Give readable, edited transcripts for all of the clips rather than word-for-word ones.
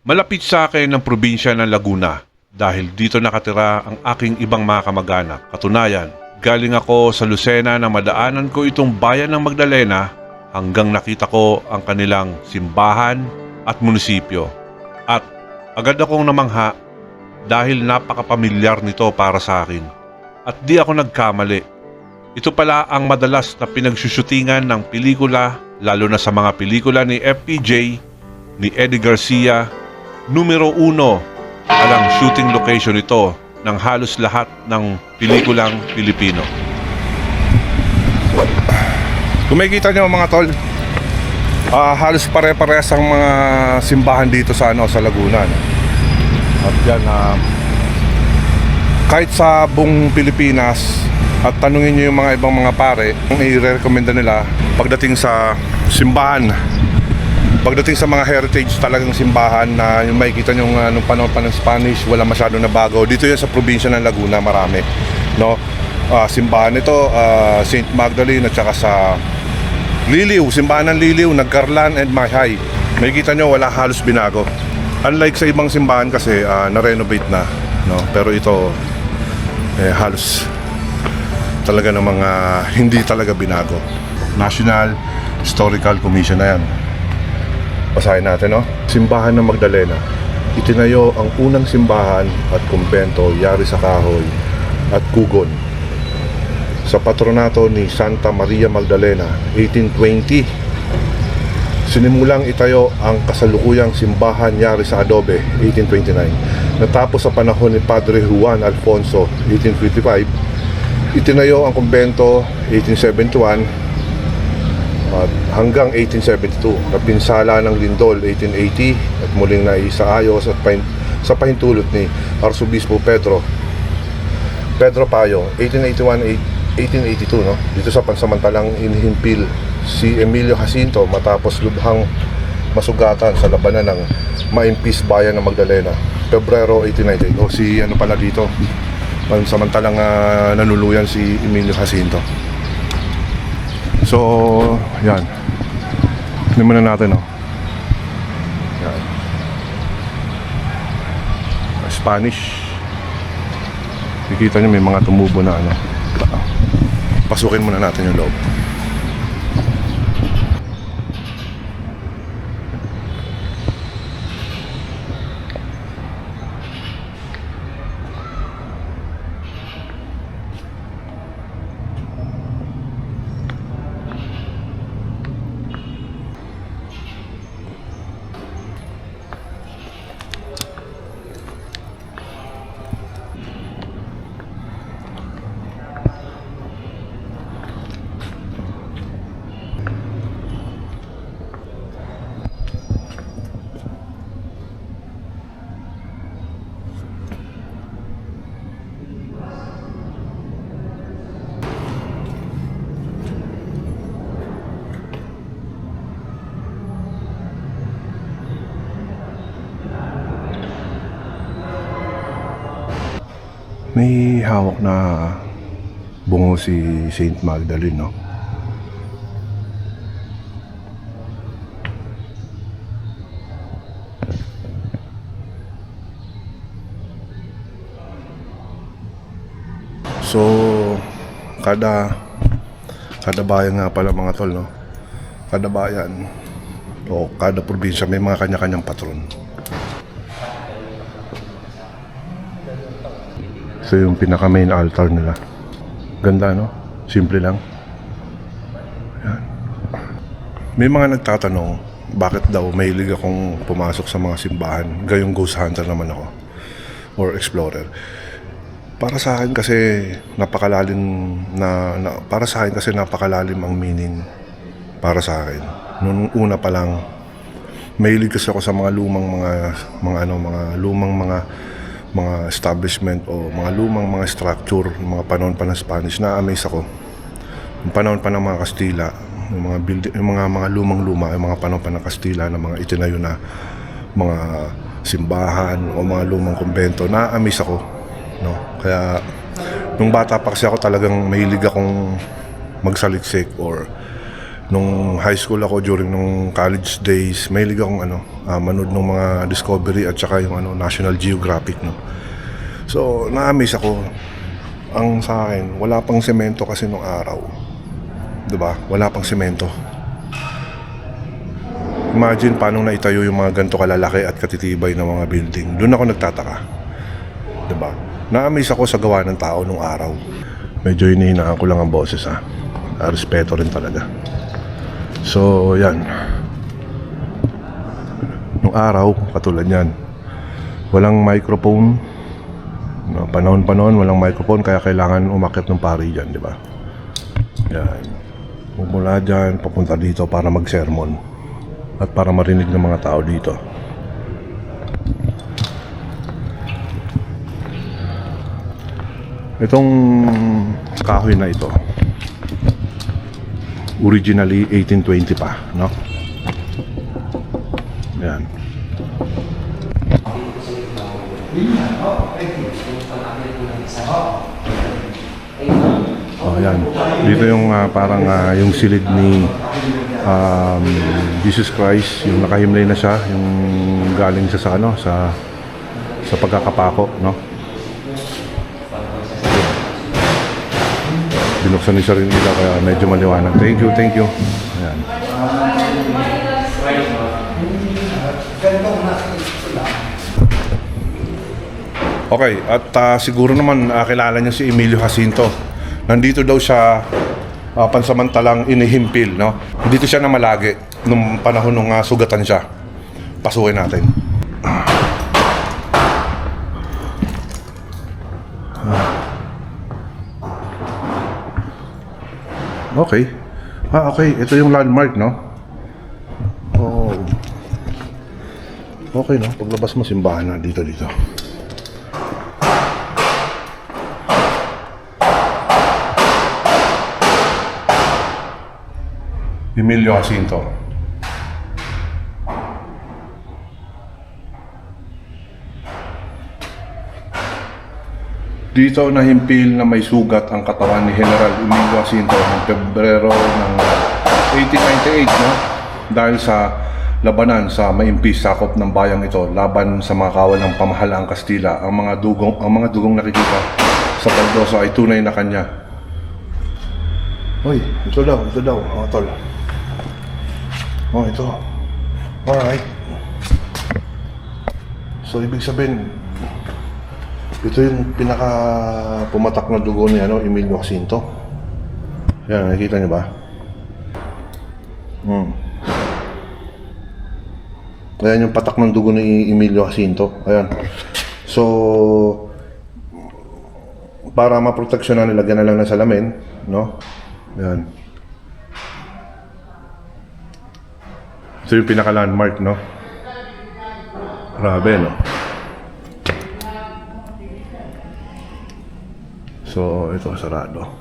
Malapit sa akin ang probinsya ng Laguna dahil dito nakatira ang aking ibang mga kamag-anak. Katunayan, galing ako sa Lucena na madaanan ko itong bayan ng Magdalena hanggang nakita ko ang kanilang simbahan at munisipyo. At agad akong namangha dahil napakapamilyar nito para sa akin. At di ako nagkamali. Ito pala ang madalas na pinagsusyutingan ng pelikula, lalo na sa mga pelikula ni FPJ, ni Eddie Garcia. Numero 1 ang shooting location ito ng halos lahat ng pelikulang Pilipino. Kung makikita nyo mga tol, halos pare-parehas ang mga simbahan dito sa Laguna, no? At yan, kahit sa buong Pilipinas, at tanungin nyo yung mga ibang mga pare, ang i-recommenda nila pagdating sa simbahan, pagdating sa mga heritage talagang simbahan na yung makikita nyo nung panahon pa ng Spanish, wala masyadong nabago. Dito yan sa probinsya ng Laguna, marami, no? Simbahan ito, St. Magdalene at saka sa Liliw, simbahan ng Liliw, Nagcarlan and Mahay. Makikita nyo wala halos binago. Unlike sa ibang simbahan kasi na-renovate na, no? Pero ito halos talaga ng mga hindi talaga binago. National Historical Commission na yan. Basahin natin, no? Simbahan ng Magdalena. Itinayo ang unang simbahan at kumbento yari sa kahoy at kugon sa patronato ni Santa Maria Magdalena, 1820. Sinimulang itayo ang kasalukuyang simbahan yari sa adobe, 1829. Natapos sa panahon ni Padre Juan Alfonso, 1855. Itinayo ang kumbento, 1871 at hanggang 1872. Napinsala ng lindol, 1880 at muling naisaayos at sa pahintulot ni Arsobispo Pedro Payo, 1882, no? Dito sa pansamantalang inhimpil si Emilio Jacinto matapos lubhang masugatan sa labanan ng maimpis bayan ng Magdalena, Pebrero 1898. O si ano pala dito, pansamantalang nanuluyan si Emilio Jacinto. So, yan. Tignan muna natin, no? Yan. Spanish. Nakikita nyo may mga tumubo na ano. Pasukin muna natin yung loob. May hawak na bungo si St. Magdalene, no? So, kada bayan nga pala mga tol, no? Kada bayan o kada probinsya may mga kanya-kanyang patron. So yung pinaka main altar nila. Ganda, no? Simple lang. Yan. May mga nagtatanong bakit daw mahilig akong pumasok sa mga simbahan, gayong ghost hunter naman ako or explorer. Para sa akin kasi napakalalim ang meaning para sa akin. Noong una pa lang mahilig kasi ako sa mga lumang mga establishment o mga lumang mga structure, yung mga panahon pa ng Spanish. Na-amaze ako. Yung panahon pa ng mga Kastila, yung mga building, yung mga lumang-luma, yung mga panahon pa ng Kastila na mga itinayo na mga simbahan o mga lumang kumbento. Na-amaze ako, no? Kaya nung bata pa kasi ako talagang mahilig akong magsaliksik or Nung high school ako, during nung college days, mahilig akong manood ng mga Discovery at saka yung National Geographic, no. So, na-amaze ako. Ang sa akin, wala pang semento kasi nung araw. 'Di ba? Wala pang semento. Imagine paano naitayo yung mga ganito kalalaki at katitibay na mga building. Doon ako nagtataka. 'Di ba? Na-amaze ako sa gawa ng tao nung araw. Medyo hinihinaan ko lang ang boses, ha. Respeto rin talaga. So, yan. Nung araw, katulad yan. Walang microphone. No, panahon-panahon, walang microphone, kaya kailangan umakyat ng pari dyan, di ba? Yan. Mula dyan, papunta dito para mag-sermon. At para marinig ng mga tao dito. Itong kahoy na ito, originally 1820 pa, no? Yan. Oh, yan. Dito yung parang yung silid ni Jesus Christ, yung nakahimlay na siya, yung galing siya sa sa pagkakapako, no? Binuksan ni sarili nila kaya medyo maliwanag. Thank you. Ayan. Okay, at siguro naman kilala niyo si Emilio Jacinto. Nandito daw siya pansamantalang inihimpil, no? Dito siya namalagi nung panahon nung sugatan siya. Pasukin natin. Okay. Okay. Ito yung landmark, no? Oh. Okay, no? Paglabas mo, simbahan na dito. Emilio Jacinto. Dito nahimpil na may sugat ang katawan ni General Emilio Jacinto noong Pebrero ng 1898, no? Dahil sa labanan sa maimpis sakop ng bayang ito laban sa mga kawal ng pamahalaang Kastila. Ang mga dugong nakikita sa baldosa ay tunay na kanya. Hoy, ito daw, tol. Oh, ito. Alright. So, ibig sabihin, ito yung pinaka pumatak na dugo ni Emilio Jacinto. Yan, nakikita niyo ba? Ayan yung patak ng dugo ni Emilio Jacinto. Ayan. So, para maproteksyonan, nilagyan na lang ng salamin, no? Ayan. Ito yung pinaka-landmark, no? Grabe, no? So, ito, sarado.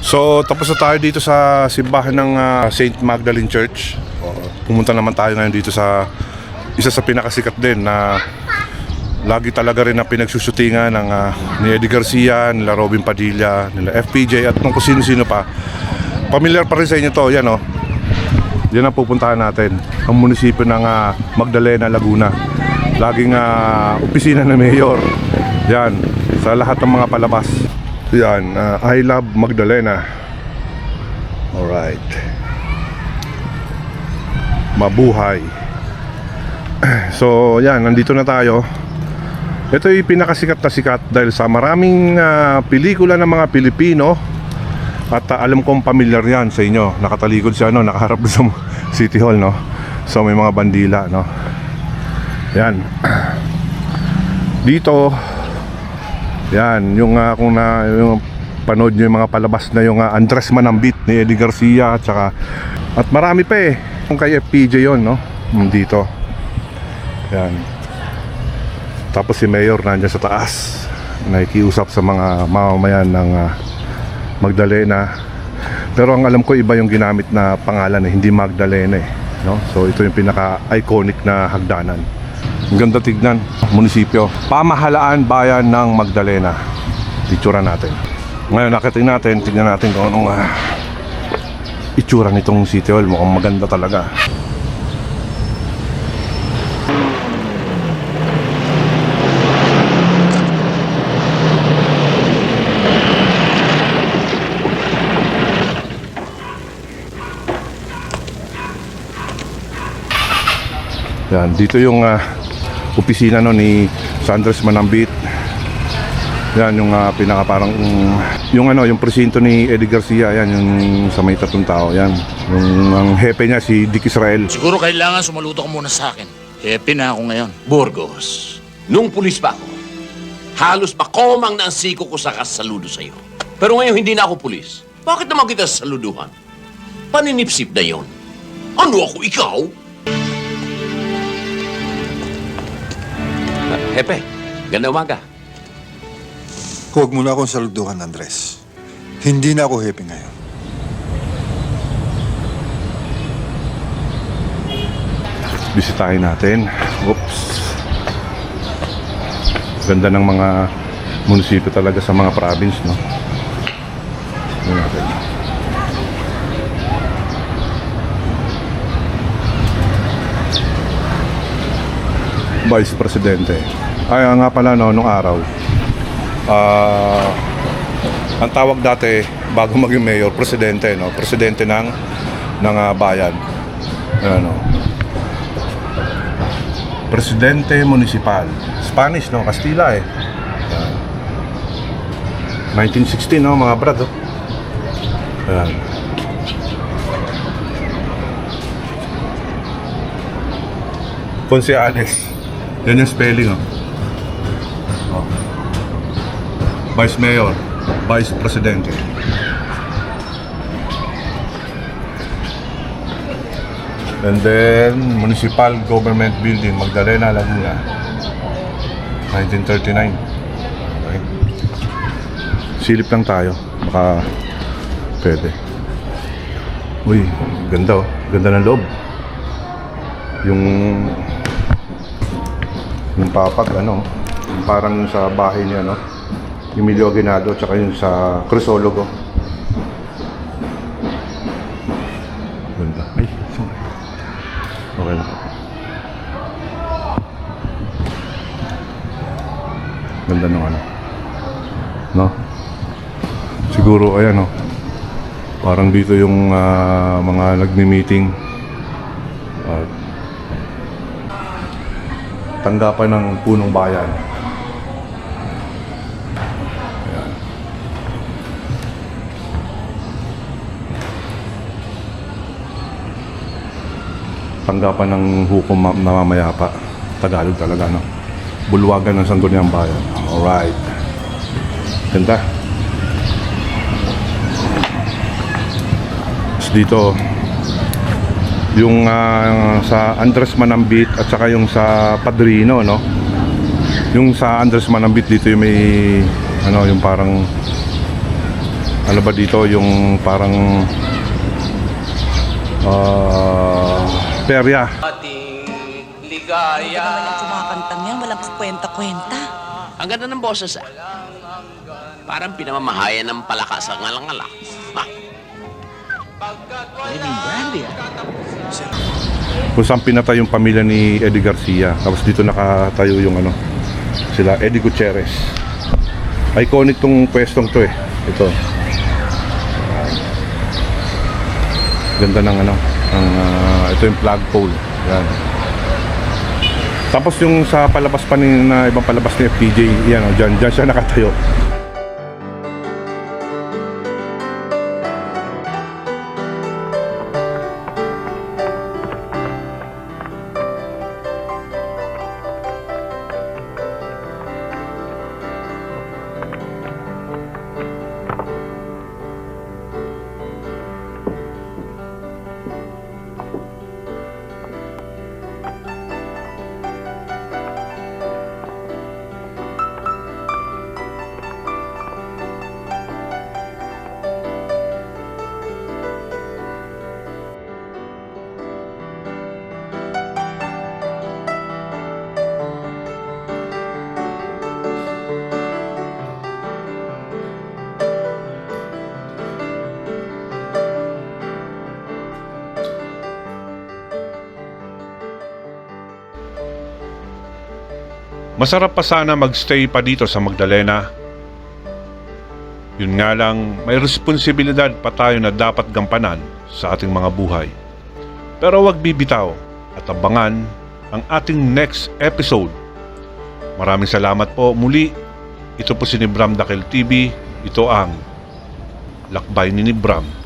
So, tapos na tayo dito sa simbahan ng St. Magdalene Church. Pumunta naman tayo ngayon dito sa isa sa pinakasikat din na lagi talaga rin na pinagsusutingan ng ni Eddie Garcia, nila Robin Padilla, nila FPJ at kung sino-sino pa. Familiar pa rin sa inyo to, yan o. Yan ang pupuntahan natin, ang munisipyo ng Magdalena, Laguna. Laging opisina ng mayor. Yan, sa lahat ng mga palabas. Yan, I love Magdalena. Alright. Mabuhay. So, yan, nandito na tayo. Ito yung pinakasikat na sikat dahil sa maraming pelikula ng mga Pilipino. At alam kong pamilyar yan sa inyo. Nakatalikod siya, no? Nakaharap sa City Hall, no? So, may mga bandila, no? Yan. Dito, yan, yung panood nyo yung mga palabas na yung Andres Manambit ni Eddie Garcia at marami pa eh. Yung kay FPJ yon, no? Dito. Yan. Tapos si Mayor nandiyan sa taas, nakikiusap sa mga mamamayan ng Magdalena. Pero ang alam ko iba yung ginamit na pangalan eh, hindi Magdalena eh, no? So ito yung pinaka-iconic na hagdanan. Ang ganda tignan, munisipyo. Pamahalaan bayan ng Magdalena. Itsura natin. Ngayon nakiting natin, tignan natin kung anong itsura nitong City Hall. Mukhang maganda talaga. Yan, dito yung opisina no ni Andres Manambit. Yan yung pinaka parang yung presinto ni Eddie Garcia, yan yung sa may 3 tao, yan. Yung ang hepe niya si Dick Israel. Siguro kailangan sumaluto ka muna sa akin. Happy na ako ngayon. Burgos, nung pulis pa ako, halos makomang na ang siko ko sa kasaludo sa'yo. Pero ngayon hindi na ako pulis. Bakit naman kita saluduhan? Paninipsip na yon. Ano ako, ikaw? Hepe, ganda umaga. Huwag mo na akong saluduhan, Andres. Hindi na ako happy ngayon. Bisitahin natin. Oops. Ganda ng mga munisipyo talaga sa mga province, no? Tingnan natin. Vice Presidente. Ay, nga pala, no, nung araw. Ang tawag dati, bago maging mayor, presidente, no? Presidente ng bayan. Ano? Presidente Municipal. Spanish, no? Kastila, eh. 1916, no, mga brad, oh. Ayan. Conceales. Yan yung spelling, oh. Vice Mayor, Vice Presidente. And then, Municipal Government Building, Magdalena, Laguna, 1939. Okay. Silip lang tayo, baka pwede. Uy, ganda oh, ganda ng loob. Yung papag, ano, yung parang sa bahay niya, no? Emilio Aguinaldo, tsaka yung sa Crisologo. Ganda. Ay, sorry. Okay na. Ganda nung ano. No? Siguro, ayan, no? Parang dito yung mga nagmi-meeting. Tanggapan ng punong bayan. Tanggapan ng hukom na mamayapa. Tagalog talaga, no? Bulwagan ng Sangguniang Bayan. Alright. Ganda. Tapos dito, yung sa Andres Manambit at saka yung sa Padrino, no? Yung sa Andres Manambit dito yung may, ano, yung parang, ano ba dito, yung parang, perya. Ating ligaya. Ano naman yung kumakantang yan? Walang kwenta-kwenta. Ang ganda ng boses, ah. Parang pinamamahayan ng palakas ang ngalang-alak. Ha? Kung saan pinatay yung pamilya ni Eddie Garcia. Tapos dito nakatayo yung ano, sila Eddie Gutierrez. Iconic tong pwestong to eh. Ito. Ganda ng ano, ito yung flagpole. Yan. Tapos yung sa palabas pa na ibang palabas ni FPJ, yan o, dyan siya nakatayo. Masarap pa sana magstay pa dito sa Magdalena. Yun nga lang, may responsibilidad pa tayo na dapat gampanan sa ating mga buhay. Pero wag bibitaw at abangan ang ating next episode. Maraming salamat po muli. Ito po si Nibram Dakel TV. Ito ang Lakbay ni Nibram.